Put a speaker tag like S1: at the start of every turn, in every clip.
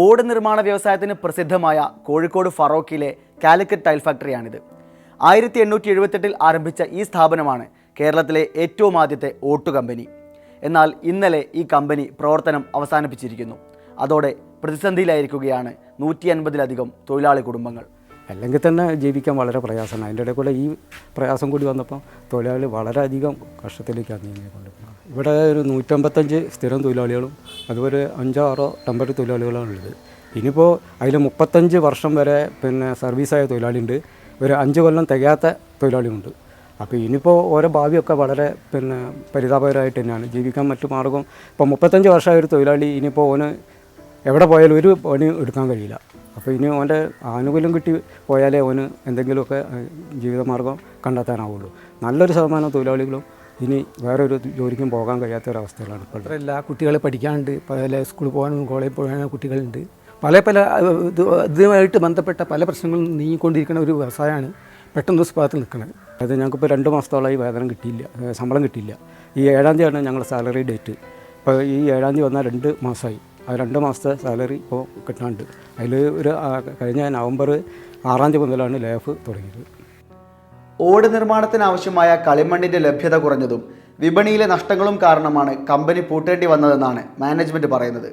S1: ഓട് നിർമ്മാണ വ്യവസായത്തിന് പ്രസിദ്ധമായ കോഴിക്കോട് ഫറോക്കിലെ കാലിക്കറ്റ് ടൈൽ ഫാക്ടറിയാണിത്. 1878 ആരംഭിച്ച ഈ സ്ഥാപനമാണ് കേരളത്തിലെ ഏറ്റവും ആദ്യത്തെ ഓട്ടു കമ്പനി. എന്നാൽ ഇന്നലെ ഈ കമ്പനി പ്രവർത്തനം അവസാനിപ്പിച്ചിരിക്കുന്നു. അതോടെ പ്രതിസന്ധിയിലായിരിക്കുകയാണ് 150-ലധികം തൊഴിലാളി കുടുംബങ്ങൾ.
S2: അല്ലെങ്കിൽ തന്നെ ജീവിക്കാൻ വളരെ പ്രയാസമാണ്. അതിൻ്റെ ഇടയിൽ കൂടെ ഈ പ്രയാസം കൂടി വന്നപ്പോൾ തൊഴിലാളി വളരെയധികം കഷ്ടത്തിലേക്കാണ് നീങ്ങിക്കൊണ്ടിരിക്കുന്നത്. ഇവിടെ ഒരു 155 സ്ഥിരം തൊഴിലാളികളും അതുപോലെ 5-6 ടെമ്പററി തൊഴിലാളികളാണ് ഉള്ളത്. ഇനിയിപ്പോൾ അതിൽ 35 വർഷം വരെ സർവീസായ തൊഴിലാളിയുണ്ട്, ഒരു 5 കൊല്ലം തികയാത്ത തൊഴിലാളിയുണ്ട്. അപ്പോൾ ഇനിയിപ്പോൾ ഓരോ ഭാവിയൊക്കെ വളരെ പരിതാപകരമായിട്ട് തന്നെയാണ്. ജീവിക്കാൻ മറ്റു മാർഗം ഇപ്പോൾ 35 വർഷമായ ഒരു തൊഴിലാളി ഇനിയിപ്പോൾ ഓന് എവിടെ പോയാലും ഒരു പണി എടുക്കാൻ കഴിയില്ല. അപ്പോൾ ഇനി ഓൻ്റെ ആനുകൂല്യം കിട്ടി പോയാലേ ഓന് എന്തെങ്കിലുമൊക്കെ ജീവിതമാർഗം കണ്ടെത്താനാവുള്ളൂ. നല്ലൊരു ശതമാനം തൊഴിലാളികളും ഇനി വേറൊരു ജോലിക്കും പോകാൻ കഴിയാത്തൊരവസ്ഥയിലാണ് ഇപ്പോൾ.
S3: എല്ലാ കുട്ടികൾ പഠിക്കാനുണ്ട്, പല സ്കൂളിൽ പോകാനും കോളേജിൽ പോകാനും കുട്ടികളുണ്ട്. പല ഇതുമായിട്ട് ബന്ധപ്പെട്ട പല പ്രശ്നങ്ങളും നീങ്ങിക്കൊണ്ടിരിക്കുന്ന ഒരു വ്യവസായമാണ് പെട്ടെന്ന് സ്പാത്തിൽ നിൽക്കുന്നത്.
S2: അതായത് ഞങ്ങൾക്കിപ്പോൾ 2 മാസത്തോളമായി വേതനം കിട്ടിയില്ല, ശമ്പളം കിട്ടിയില്ല. ഈ 7-ാം തീയതിയാണ് ഞങ്ങളുടെ സാലറി ഡേറ്റ്. ഇപ്പോൾ ഈ 7-ാം തീയതി വന്നാൽ 2 മാസമായി. ആ 2 മാസത്തെ സാലറി ഇപ്പോൾ കിട്ടാനുണ്ട്. അതിൽ ഒരു കഴിഞ്ഞ നവംബർ 6-ാം തീയതി മുതലാണ് ലേഫ് തുടങ്ങിയത്.
S1: ഓട് നിർമ്മാണത്തിനാവശ്യമായ കളിമണ്ണിൻ്റെ ലഭ്യത കുറഞ്ഞതും വിപണിയിലെ നഷ്ടങ്ങളും കാരണമാണ് കമ്പനി പൂട്ടേണ്ടി വന്നതെന്നാണ് മാനേജ്മെൻറ്റ് പറയുന്നത്.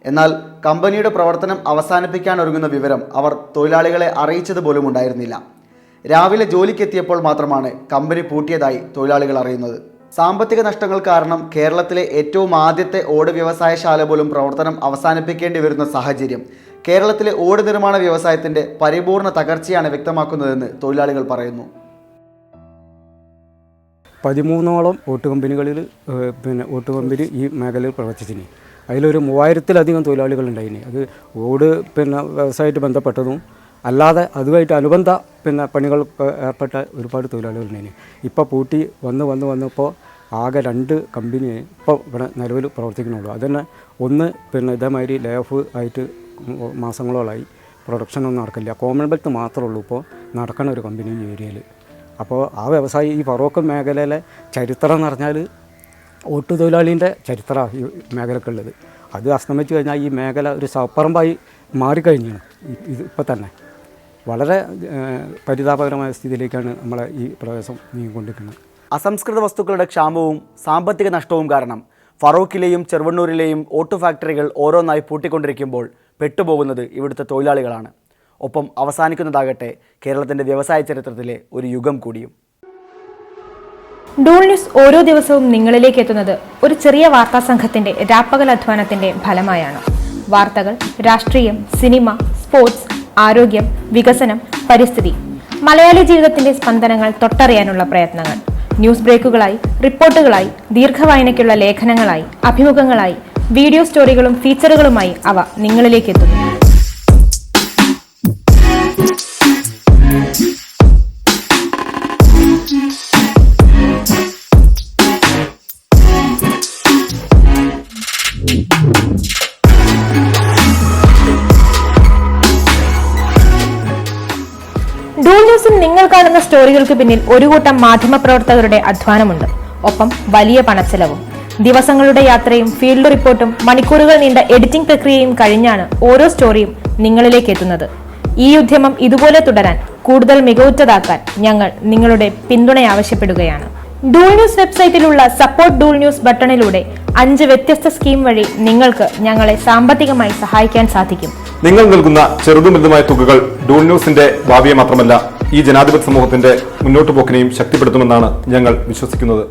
S1: എന്നാൽ കമ്പനിയുടെ പ്രവർത്തനം അവസാനിപ്പിക്കാനൊരുങ്ങുന്ന വിവരം അവർ തൊഴിലാളികളെ അറിയിച്ചത് പോലും ഉണ്ടായിരുന്നില്ല. രാവിലെ ജോലിക്കെത്തിയപ്പോൾ മാത്രമാണ് കമ്പനി പൂട്ടിയതായി തൊഴിലാളികൾ അറിയുന്നത്. സാമ്പത്തിക നഷ്ടങ്ങൾ കാരണം കേരളത്തിലെ ഏറ്റവും ആദ്യത്തെ ഓട് വ്യവസായശാല പോലും പ്രവർത്തനം അവസാനിപ്പിക്കേണ്ടി വരുന്ന സാഹചര്യം കേരളത്തിലെ ഓട് നിർമ്മാണ വ്യവസായത്തിൻ്റെ പരിപൂർണ തകർച്ചയാണ് വ്യക്തമാക്കുന്നതെന്ന് തൊഴിലാളികൾ പറയുന്നു.
S2: 13ഓളം ഓട്ട് കമ്പനികളിൽ ഓട്ട് കമ്പനി ഈ മേഖലയിൽ പ്രവർത്തിച്ചിന്. അതിലൊരു 3000-ലധികം തൊഴിലാളികളുണ്ടായിന്. അത് ഓട് വ്യവസായമായിട്ട് ബന്ധപ്പെട്ടതും അല്ലാതെ അതുമായിട്ട് അനുബന്ധ പണികൾ ഏർപ്പെട്ട ഒരുപാട് തൊഴിലാളികളുണ്ടായിന്. ഇപ്പോൾ പൂട്ടി വന്നപ്പോൾ ആകെ 2 കമ്പനി ഇപ്പോൾ ഇവിടെ നിലവിൽ പ്രവർത്തിക്കുന്നുള്ളൂ. അതുതന്നെ ഒന്ന് ഇതേമാതിരി ലേഫ് ആയിട്ട് മാസങ്ങളോളായി പ്രൊഡക്ഷനൊന്നും നടക്കില്ല. കോമൺവെൽത്ത് മാത്രമേ ഉള്ളൂ ഇപ്പോൾ നടക്കുന്ന ഒരു കമ്പനി ഈ ഏരിയയിൽ. അപ്പോൾ ആ വ്യവസായി ഈ ഫറോക്ക് മേഖലയിലെ ചരിത്രം എന്ന് പറഞ്ഞാൽ ഓട്ടു തൊഴിലാളീൻ്റെ ചരിത്രമാണ് ഈ മേഖലക്കുള്ളത്. അത് അസ്തമിച്ച് കഴിഞ്ഞാൽ ഈ മേഖല ഒരു സപ്പറമ്പായി മാറിക്കഴിഞ്ഞു. ഇപ്പം തന്നെ വളരെ പരിതാപകരമായ സ്ഥിതിയിലേക്കാണ് നമ്മളെ ഈ പ്രദേശം നീങ്ങിക്കൊണ്ടിരിക്കുന്നത്.
S1: അസംസ്കൃത വസ്തുക്കളുടെ ക്ഷാമവും സാമ്പത്തിക നഷ്ടവും കാരണം ഫറോക്കിലെയും ചെറുവണ്ണൂരിലെയും ഓട്ടു ഫാക്ടറികൾ ഓരോന്നായി പൂട്ടിക്കൊണ്ടിരിക്കുമ്പോൾ പെട്ടുപോകുന്നത് ഇവിടുത്തെ തൊഴിലാളികളാണ്. ഒപ്പം അവസാനിക്കുന്നതാകട്ടെ കേരളത്തിൻ്റെ വ്യവസായ ചരിത്രത്തിലെ ഒരു യുഗം കൂടിയും.
S4: ഡൂൾ ന്യൂസ് ഓരോ ദിവസവും നിങ്ങളിലേക്ക് എത്തുന്നത് ഒരു ചെറിയ വാർത്താ സംഘത്തിന്റെ രാപ്പകൽ അധ്വാനത്തിന്റെ ഫലമായാണ്. വാർത്തകൾ, രാഷ്ട്രീയം, സിനിമ, സ്പോർട്സ്, ആരോഗ്യം, വികസനം, പരിസ്ഥിതി, മലയാളി ജീവിതത്തിന്റെ സ്പന്ദനങ്ങൾ തൊട്ടറിയാനുള്ള പ്രയത്നങ്ങൾ. ന്യൂസ് ബ്രേക്കുകളായി, റിപ്പോർട്ടുകളായി, ദീർഘവായനയ്ക്കുള്ള ലേഖനങ്ങളായി, അഭിമുഖങ്ങളായി, വീഡിയോ സ്റ്റോറികളും ഫീച്ചറുകളുമായി അവ നിങ്ങളിലേക്ക് എത്തുന്നു. ഡൂൾ ന്യൂസിൽ നിങ്ങൾ കാണുന്ന സ്റ്റോറികൾക്ക് പിന്നിൽ ഒരു കൂട്ടം മാധ്യമപ്രവർത്തകരുടെ അധ്വാനമുണ്ട്. ഒപ്പം വലിയ പണച്ചെലവും. ദിവസങ്ങളുടെ യാത്രയും ഫീൽഡ് റിപ്പോർട്ടും മണിക്കൂറുകൾ നീണ്ട എഡിറ്റിംഗ് പ്രക്രിയയും കഴിഞ്ഞാണ് ഓരോ സ്റ്റോറിയും നിങ്ങളിലേക്ക് എത്തുന്നത്. ഈ ഉദ്യമം ഇതുപോലെ തുടരാൻ, കൂടുതൽ മികവുറ്റതാക്കാൻ ഞങ്ങൾ നിങ്ങളുടെ പിന്തുണ ആവശ്യപ്പെടുകയാണ്. ഡൂൾ ന്യൂസ് വെബ്സൈറ്റിലുള്ള സപ്പോർട്ട് ഡൂൾ ന്യൂസ് ബട്ടണിലൂടെ 5 വ്യത്യസ്ത സ്കീം വഴി നിങ്ങൾക്ക് ഞങ്ങളെ സാമ്പത്തികമായി സഹായിക്കാൻ സാധിക്കും.
S5: നിങ്ങൾ നൽകുന്ന ചെറുതും വലുതുമായ തുകകൾ ഡൂൾ ന്യൂസിന്റെ ഭാവിയെ മാത്രമല്ല ഈ ജനാധിപത്യ സമൂഹത്തിന്റെ മുന്നോട്ടുപോക്കിനെയും ശക്തിപ്പെടുത്തുമെന്നാണ് ഞങ്ങൾ വിശ്വസിക്കുന്നത്.